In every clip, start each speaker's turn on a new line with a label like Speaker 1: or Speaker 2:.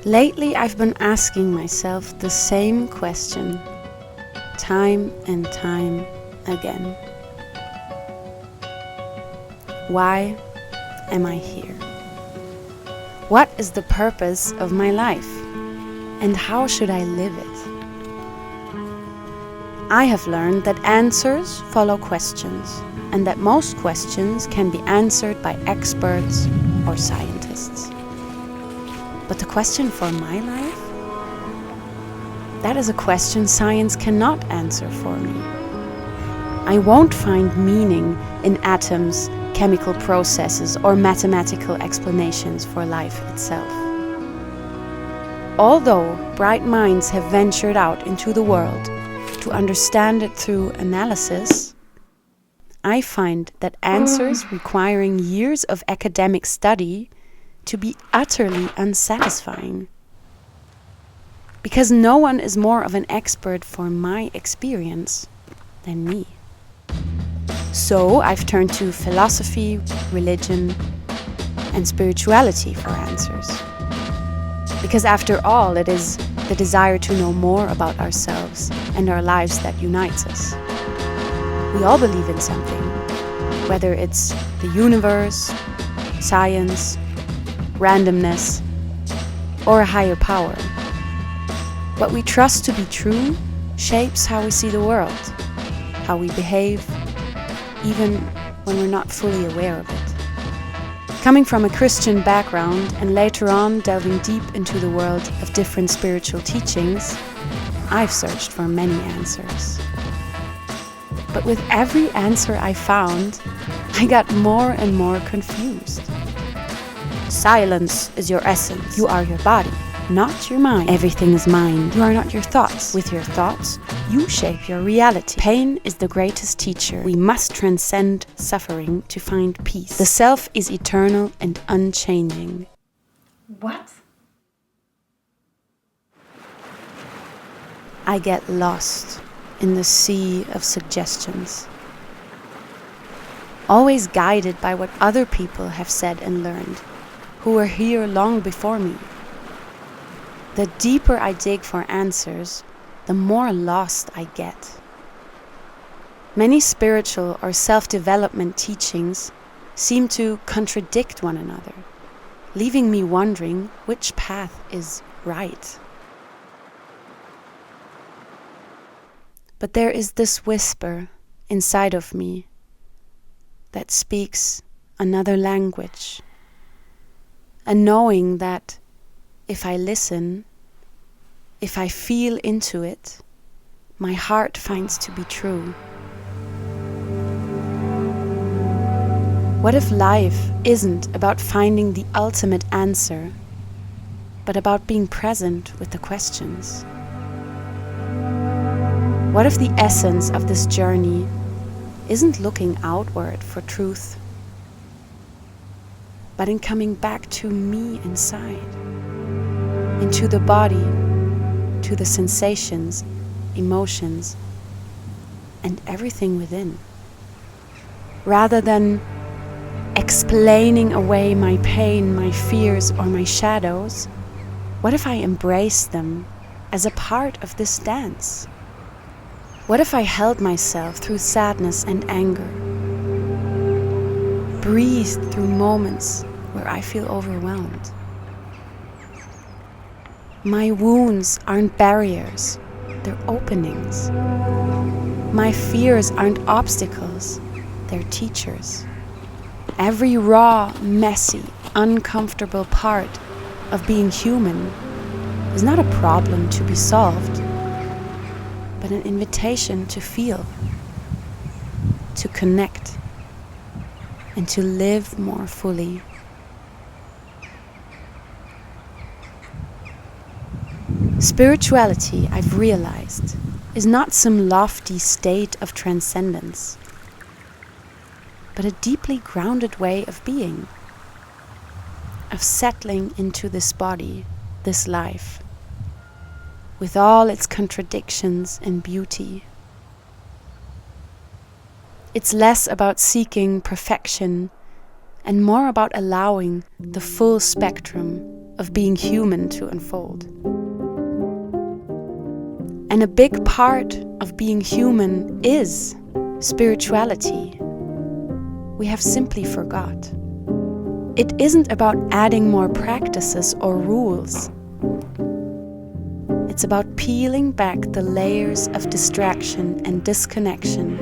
Speaker 1: Lately, I've been asking myself the same question, time and time again. Why am I here? What is the purpose of my life? And how should I live it? I have learned that answers follow questions, and that most questions can be answered by experts or scientists. But the question for my life? That is a question science cannot answer for me. I won't find meaning in atoms, chemical processes, or mathematical explanations for life itself. Although bright minds have ventured out into the world to understand it through analysis, I find that answers requiring years of academic study to be utterly unsatisfying. Because no one is more of an expert for my experience than me. So I've turned to philosophy, religion, and spirituality for answers. Because after all, it is the desire to know more about ourselves and our lives that unites us. We all believe in something, whether it's the universe, science, randomness, or a higher power. What we trust to be true shapes how we see the world, how we behave, even when we're not fully aware of it. Coming from a Christian background and later on delving deep into the world of different spiritual teachings, I've searched for many answers. But with every answer I found, I got more and more confused. Silence is your essence. You are your body, not your mind. Everything is mind. You are not your thoughts. With your thoughts, you shape your reality. Pain is the greatest teacher. We must transcend suffering to find peace. The self is eternal and unchanging.
Speaker 2: What?
Speaker 1: I get lost in the sea of suggestions, always guided by what other people have said and learned, who were here long before me. The deeper I dig for answers, the more lost I get. Many spiritual or self-development teachings seem to contradict one another, leaving me wondering which path is right. But there is this whisper inside of me that speaks another language, a knowing that if I listen, if I feel into it, my heart finds to be true. What if life isn't about finding the ultimate answer, but about being present with the questions? What if the essence of this journey isn't looking outward for truth, but in coming back to me inside, into the body, to the sensations, emotions, and everything within? Rather than explaining away my pain, my fears, or my shadows, what if I embrace them as a part of this dance? What if I held myself through sadness and anger, breathed through moments where I feel overwhelmed? My wounds aren't barriers, they're openings. My fears aren't obstacles, they're teachers. Every raw, messy, uncomfortable part of being human is not a problem to be solved, but an invitation to feel, to connect, and to live more fully. Spirituality, I've realized, is not some lofty state of transcendence, but a deeply grounded way of being, of settling into this body, this life, with all its contradictions and beauty. It's less about seeking perfection and more about allowing the full spectrum of being human to unfold. And a big part of being human is spirituality. We have simply forgot. It isn't about adding more practices or rules. It's about peeling back the layers of distraction and disconnection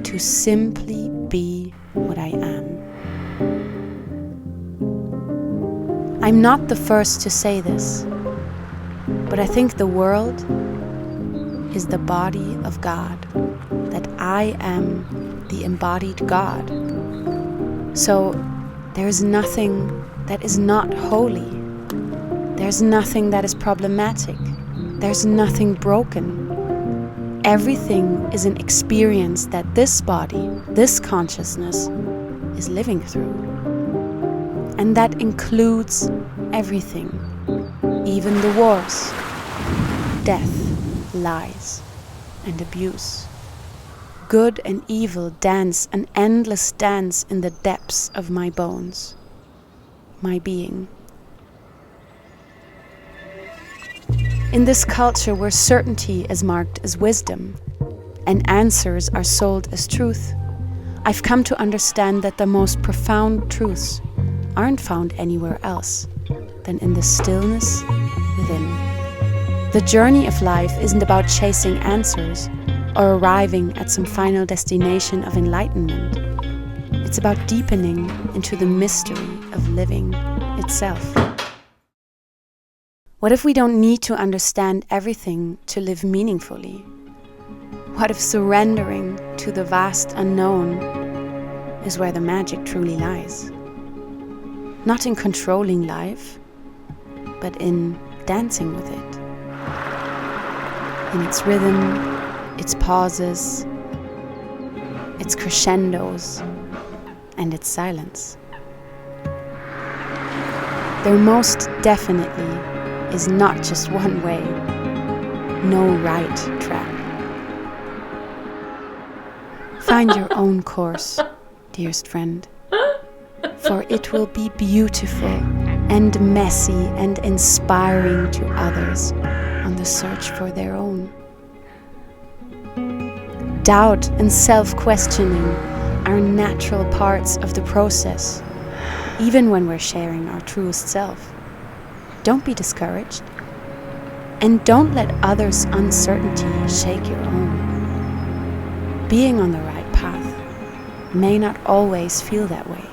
Speaker 1: to simply be what I am. I'm not the first to say this, but I think the world is the body of God, that I am the embodied God. So there's nothing that is not holy. There's nothing that is problematic. There's nothing broken. Everything is an experience that this body, this consciousness, is living through. And that includes everything, even the wars, death, lies, and abuse. Good and evil dance an endless dance in the depths of my bones, my being. In this culture where certainty is marked as wisdom and answers are sold as truth, I've come to understand that the most profound truths aren't found anywhere else than in the stillness within. The journey of life isn't about chasing answers or arriving at some final destination of enlightenment. It's about deepening into the mystery of living itself. What if we don't need to understand everything to live meaningfully? What if surrendering to the vast unknown is where the magic truly lies? Not in controlling life, but in dancing with it. In its rhythm, its pauses, its crescendos, and its silence. There most definitely is not just one way, no right track. Find your own course, dearest friend, for it will be beautiful and messy and inspiring to others on the search for their own. Doubt and self-questioning are natural parts of the process, even when we're sharing our truest self. Don't be discouraged, and don't let others' uncertainty shake your own. Being on the right path may not always feel that way.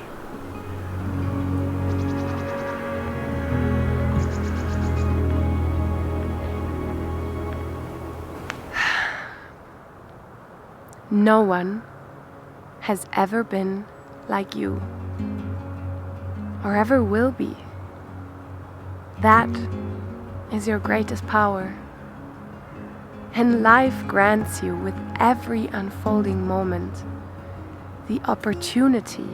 Speaker 1: No one has ever been like you, or ever will be. That is your greatest power. And life grants you with every unfolding moment the opportunity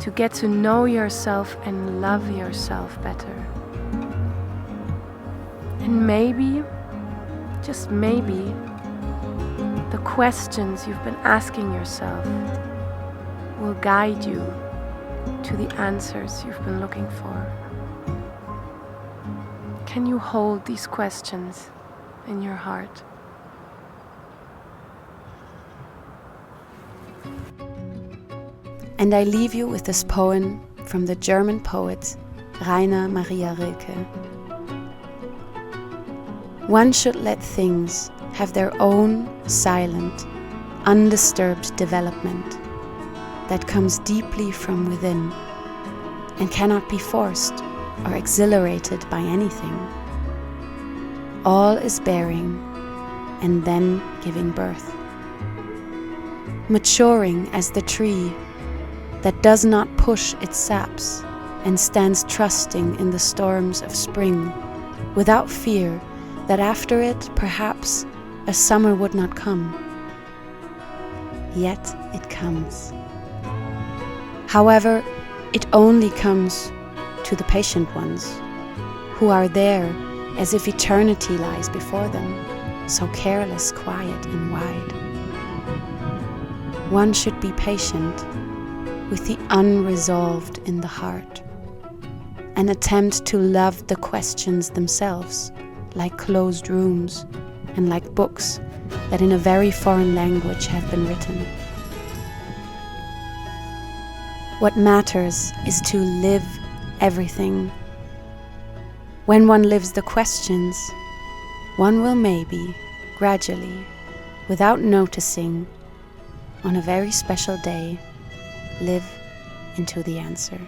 Speaker 1: to get to know yourself and love yourself better. And maybe, just maybe, the questions you've been asking yourself will guide you to the answers you've been looking for. Can you hold these questions in your heart? And I leave you with this poem from the German poet Rainer Maria Rilke. One should let things have their own silent, undisturbed development that comes deeply from within and cannot be forced or exhilarated by anything. All is bearing and then giving birth. Maturing as the tree that does not push its saps and stands trusting in the storms of spring without fear that after it perhaps a summer would not come. Yet it comes. However, it only comes to the patient ones, who are there as if eternity lies before them, so careless, quiet, and wide. One should be patient with the unresolved in the heart, and attempt to love the questions themselves, like closed rooms and like books that in a very foreign language have been written. What matters is to live everything. When one lives the questions, one will maybe, gradually, without noticing, on a very special day, live into the answer.